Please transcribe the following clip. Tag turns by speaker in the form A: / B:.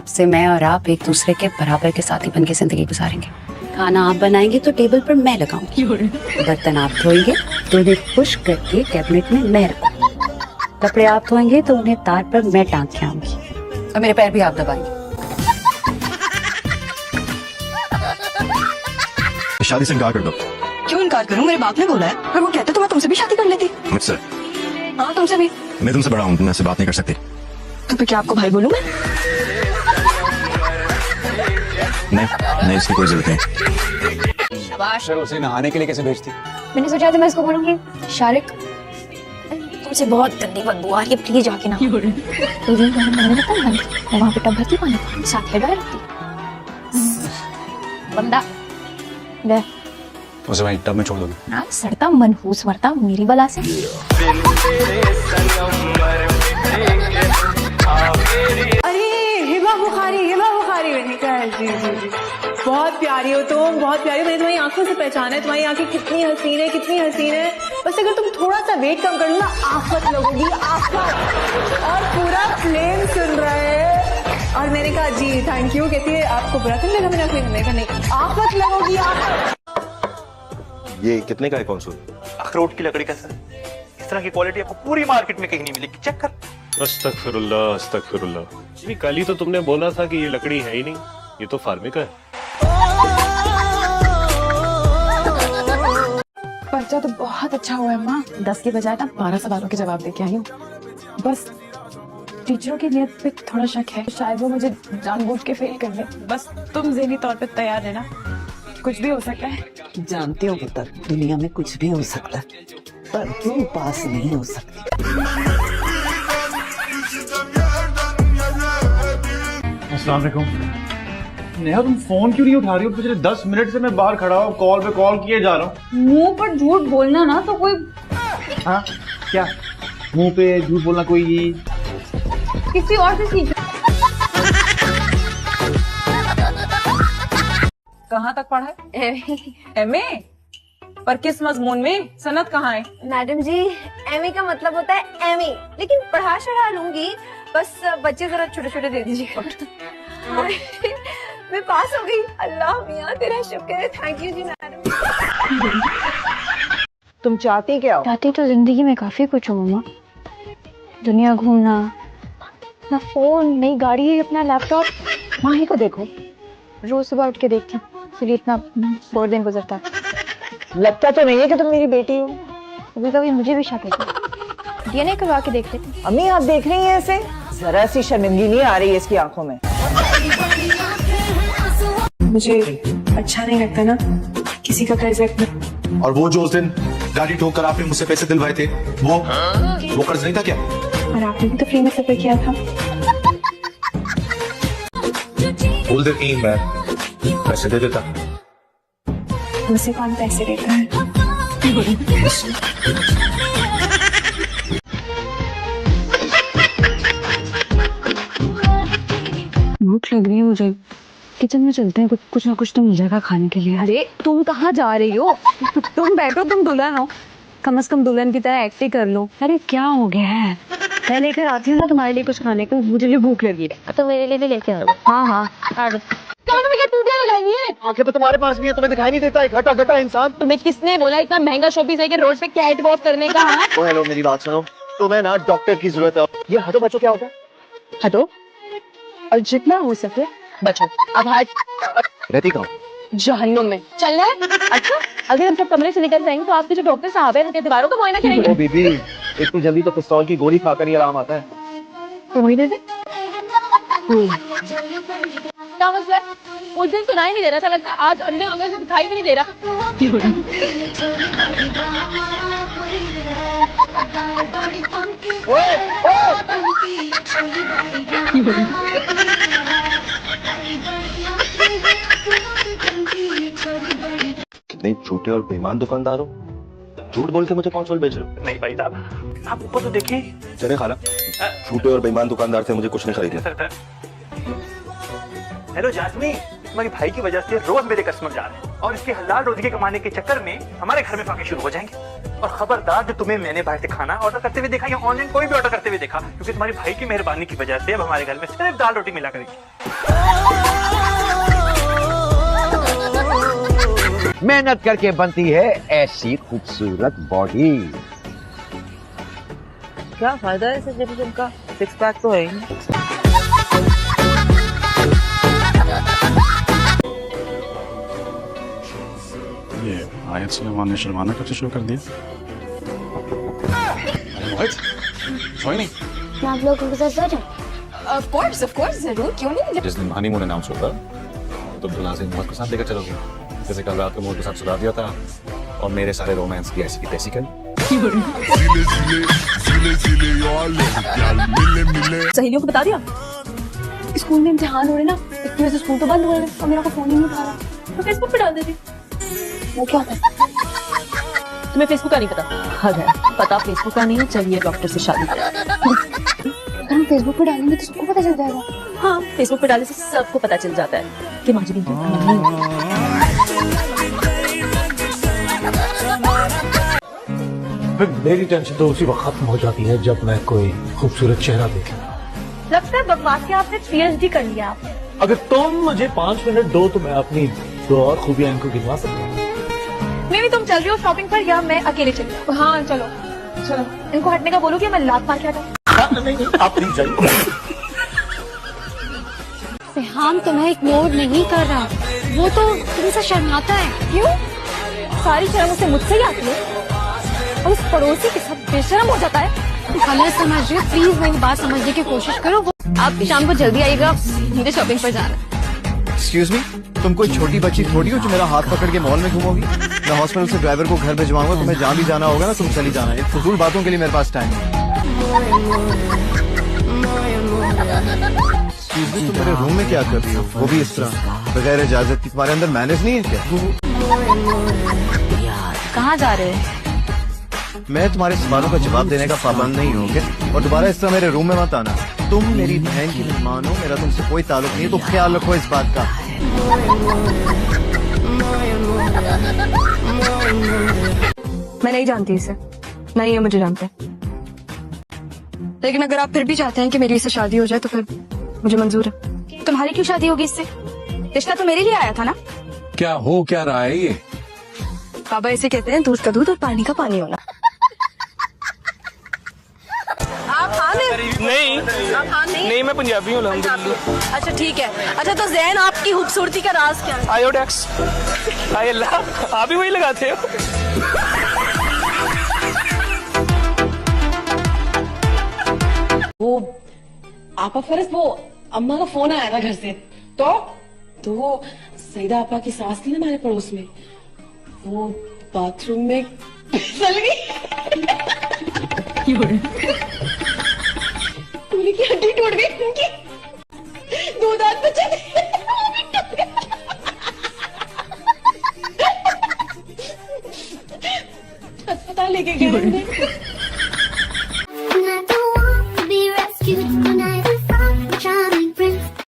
A: से मैं और आप एक दूसरे के बराबर के साथी बन के जिंदगी गुजारेंगे। खाना आप बनाएंगे तो टेबल पर मैं लगाऊंगी, बर्तन आप धोएंगे तो उन्हें खुश्क करके कैबिनेट में मैं रखूंगी, कपड़े आप धोएंगे तो उन्हें तार पर मैं टांग के आऊंगी और मेरे पैर भी आप दबाएंगे।
B: शादी से इनकार कर दो।
C: क्यों इनकार करूं? मेरे बाप ने बोला है, और वो कहते तो मैं तुमसे भी शादी कर लेती।
B: मुझसे?
C: हाँ, तुमसे भी।
B: मैं तुमसे बड़ा हूँ, तुमसे बात नहीं कर सकती।
C: तो फिर क्या आपको भाई बोलूं मैं?
B: नहीं, इसकी कोई जरूरत नहीं।
D: सर उसे नहाने के लिए कैसे भेजती?
E: मैंने सोचा था मैं इसको बोलूंगी, शारिक तुमसे बहुत गंदी बदबू आ रही है, प्लीज जाके ना। तुझे मैं वहाँ पे टब भरती पानी साथ हेड रखती बंदा वे
D: उसे वहीं टब में छोड़ दोगे?
E: ना सड़ता मनहूस मरता मेरी बला से।
F: अरे हिबा बुखारी जी बहुत प्यारी हो तुम, बहुत प्यारी हो। मैंने तुम्हारी आंखों से पहचाना है, तुम्हारी आंखें कितनी हसीन है, कितनी हसीन है। बस अगर तुम थोड़ा सा वेट कम कर लो ना, आफत लगोगी, आफत। और पूरा प्लेन सुन रहा है। और मैंने कहा जी थैंक यू, कहती है आपको बुरा तो लगा? मैंने कोई नहीं, आफत लगोगी, आफत।
B: ये कितने का है कौन सा?
G: अखरोट की लकड़ी का सर, इस तरह की क्वालिटी आपको पूरी मार्केट में कहीं नहीं मिलेगी, चेक कर।
H: अस्तगफिरुल्लाह अस्तगफिरुल्लाह। अभी कल ही तो तुमने बोला था कि ये लकड़ी है ही नहीं, ये तो फार्मिका है।
F: पर्चा तो बहुत अच्छा हुआ है माँ, 10 के बजाय ना 12 सवालों के जवाब देके आई हूँ। बस टीचरों की नियत पे थोड़ा शक है, शायद वो मुझे जानबूझ के फेल कर दे। बस तुम ज़हनी तौर पे तैयार रहना, कुछ भी हो सकता है।
I: जानती हो पुत्र, दुनिया में कुछ भी हो सकता है, पर तुम पास नहीं हो सकती।
J: अस्सलाम वालेकुम। नेहा तुम फोन क्यों नहीं उठा रही हो? पिछले 10 मिनट से मैं बाहर खड़ा हूँ, कॉल पे कॉल किए जा रहा हूँ।
F: मुंह पर झूठ बोलना ना तो कोई।
J: हाँ क्या मुंह पे झूठ बोलना कोई
F: किसी और से सीख। कहाँ तक पढ़ा है? एमए। पर किस मजमून में? सनद कहाँ है?
E: मैडम जी एमए का मतलब होता है एमए, लेकिन पढ़ा चढ़ा लूंगी, बस बच्चे जरा छोटे छोटे दे दीजिए। मैं पास हो गई, अल्लाह मियाँ तेरा शुक्र है, थैंक यू जी मैडम।
I: तुम चाहती क्या हो?
E: चाहती तो जिंदगी में काफी कुछ हो मम्मा, दुनिया घूमना, अपना फोन, नई गाड़ी, अपना लैपटॉप।
I: माही को देखो,
E: रोज सुबह उठ के देखती हूँ, इसलिए इतना बोर दिन गुजरता है।
I: लगता तो नहीं है कि तुम मेरी बेटी हो।
E: कभी कभी मुझे भी शक है, डीएनए करवा के देख लेती।
I: अम्मी आप देख रही हैं ऐसे? जरा सी शर्मिंदगी नहीं आ रही है इसकी आंखों में।
F: मुझे अच्छा नहीं लगता ना किसी का कर्ज रखना।
B: और वो जो उस दिन गाड़ी ठोक कर आपने मुझसे पैसे दिलवाए थे, वो कर्ज नहीं था क्या?
F: और आपने भी तो फ्री में सफर किया था।
B: बोल देती मैं पैसे दे देता।
F: मुझसे कौन पैसे देता है?
E: भूख लग रही है मुझे, किचन में चलते हैं, कुछ ना कुछ तो मिल जाएगा खाने के लिए। अरे तुम कहाँ जा रही हो? तुम बैठो, तुम दुल्हन हो, कम से कम दुल्हन की तरह एक्टिंग कर लो। अरे क्या हो गया है? मैं लेकर आती हूँ ना तुम्हारे लिए कुछ खाने को, मुझे भी भूख लगी है। तो मेरे लिए भी लेके आओ। हाँ
J: आंखें तो तुम्हारे पास भी है, तुम्हें दिखाई नहीं देता? एक घटा घटा इंसान।
E: तुम्हें किसने बोला इतना महंगा शॉपिंग है कि रोड पे कैट वॉक करने का?
J: ओ हेलो, मेरी बात सुनो, तुम्हें ना डॉक्टर की जरूरत है। ये हटो बच्चों क्या होता है?
E: हटो और जितना हो सके बचो। अब हाथ
J: रहती कहाँ?
E: जहन्नुम में चलना है। अच्छा अगर हम सब कमरे से निकल जाएंगे तो आपके जो डॉक्टर साहब हैं उनके दीवारों को मुआयना करेंगे।
J: ओ बीबी, इतनी जल्दी तो पिस्तौल की गोली खाकर ही आराम आता है।
E: तो वही दे दे। क्या मसला है? उस दिन सुनाई नहीं दे रहा था, लगता आज अंदर अंदर से दिखाई भी नहीं दे रहा।
B: कितने झूठे और बेईमान दुकानदार हो, झूठ बोल के मुझे कौन बेच रहे हो?
G: नहीं भाई साहब, आप ऊपर तो देखिए।
B: चले खाला, झूठे और बेईमान दुकानदार से मुझे कुछ नहीं खरीदना।
G: हेलो जासमी, तुम्हारी भाई की वजह से रोज मेरे कस्टमर जा रहे हैं और इसके हलाल रोजी के कमाने के चक्कर में हमारे घर में फाके शुरू हो जाएंगे। और खबरदार जो तुम्हें मैंने बाहर से खाना ऑर्डर करते हुए देखा या ऑनलाइन कोई भी ऑर्डर करते हुए देखा, क्योंकि तुम्हारे भाई की मेहरबानी की वजह से अब हमारे घर में सिर्फ दाल रोटी मिला करेगी।
B: मेहनत करके बनती है ऐसी खूबसूरत बॉडी।
C: क्या फायदा है इस जिम का, सिक्स पैक तो है ही नहीं।
D: ये आयत सुलेमान ने शर्माना कब से शुरू कर दिया? अरे मोहित, सोई नहीं?
E: मैं आप लोगों के साथ सो जाऊं?
F: ऑफ कोर्स जरूर, क्यों नहीं।
D: जिस दिन हनीमून अनाउंस होगा तो दुल्हा से मोहित को साथ लेकर चलोगे, जैसे कल रात को मोहित के साथ सुला दिया था और मेरे सारे रोमांस की ऐसी की तैसी कर।
F: सहेलियों को बता दिया?
E: स्कूल में इम्तिहान हो रहे ना, एक वजह से स्कूल तो बंद हो रहे और मेरा को फोन ही नहीं उठा रहा।
F: तो फेसबुक पे डाल देती।
E: वो क्या होता है?
F: तुम्हें फेसबुक का नहीं पता? अगर पता फेसबुक का नहीं, चलिए डॉक्टर से शादी करें।
E: अगर हम फेसबुक पे डालेंगे तो सबको पता चल जाएगा।
F: हाँ, फेसबुक पे डालने से सबको पता चल जाता है कि माजरी
J: मेरी टेंशन तो उसी वक्त खत्म हो जाती है जब मैं कोई खूबसूरत चेहरा देख लूं।
F: लगता है बकवास के आपने PhD कर लिया आप।
J: अगर तुम मुझे 5 मिनट दो तो मैं अपनी 2 और खूबियां इनको गिनवा सकता हूँ।
F: नहीं, तुम चल रही हो शॉपिंग पर या मैं अकेले चल रही हूँ? हाँ चलो। इनको हटने का बोलोगे, मैं लात मार के हटाऊं?
J: नहीं, आप प्लीज जाइए।
E: हम तुम्हें इग्नोर नहीं कर रहा, वो तो तुमसे शर्माता है।
F: क्यों? सारी शर्म उसे मुझसे ही आती है और उस पड़ोसी के साथ बेशर्म हो जाता है।
E: गलत समझ रही हो, प्लीज मेरी बात समझने की कोशिश करो।
F: आप शाम को जल्दी आइएगा, मुझे शॉपिंग पर जाना है।
B: एक्सक्यूज मी, तुम कोई छोटी बच्ची थोड़ी हो जो मेरा हाथ पकड़ के मॉल में घूमोगी। मैं हॉस्पिटल से ड्राइवर को घर भिजवाऊंगा, तुम्हें जहाँ भी जाना होगा ना तुम चली जाना। ये फजूल बातों के लिए मेरे पास टाइम है। एक्सक्यूज मी, तुम मेरे रूम में क्या कर रही हो, वो भी इस तरह बगैर इजाजत की? तुम्हारे अंदर मैनेज नहीं है क्या?
E: कहाँ जा रहे हैं?
B: मैं तुम्हारे सवालों का जवाब देने का पाबंद नहीं हूँ, ओके? और दोबारा इस तरह मेरे रूम में मत आना। तुम मेरी बहन की मेहमान हो, मेरा तुमसे कोई ताल्लुक नहीं है, तो ख्याल रखो इस बात का।
C: मैं नहीं जानती इसे, नहीं ये मुझे जानते हैं। लेकिन अगर आप फिर भी चाहते हैं कि मेरी इससे शादी हो जाए तो फिर मुझे मंजूर है।
E: तुम्हारी क्यों शादी होगी इससे?
C: रिश्ता तो मेरे लिए आया था ना।
D: क्या हो क्या रहा है ये?
C: बाबा इसे कहते हैं दूध का दूध और पानी का पानी होना। आप हाँ नहीं,
G: मैं पंजाबी हूँ अल्हम्दुलिल्लाह।
C: अच्छा ठीक है। अच्छा तो जैन आपकी खूबसूरती का राज क्या है?
G: आयोडेक्स। हाय अल्लाह, आप भी वही लगाते हो?
F: वो आपा फरस, वो अम्मा का फोन आया था घर से। तो सईदा आपा की सास थी ना हमारे पड़ोस में, वो बाथरूम में फिसल गई। पूरी की हड्डी टूट गई उनकी, 2 दांत बचे थे। अस्पताल लेके गए।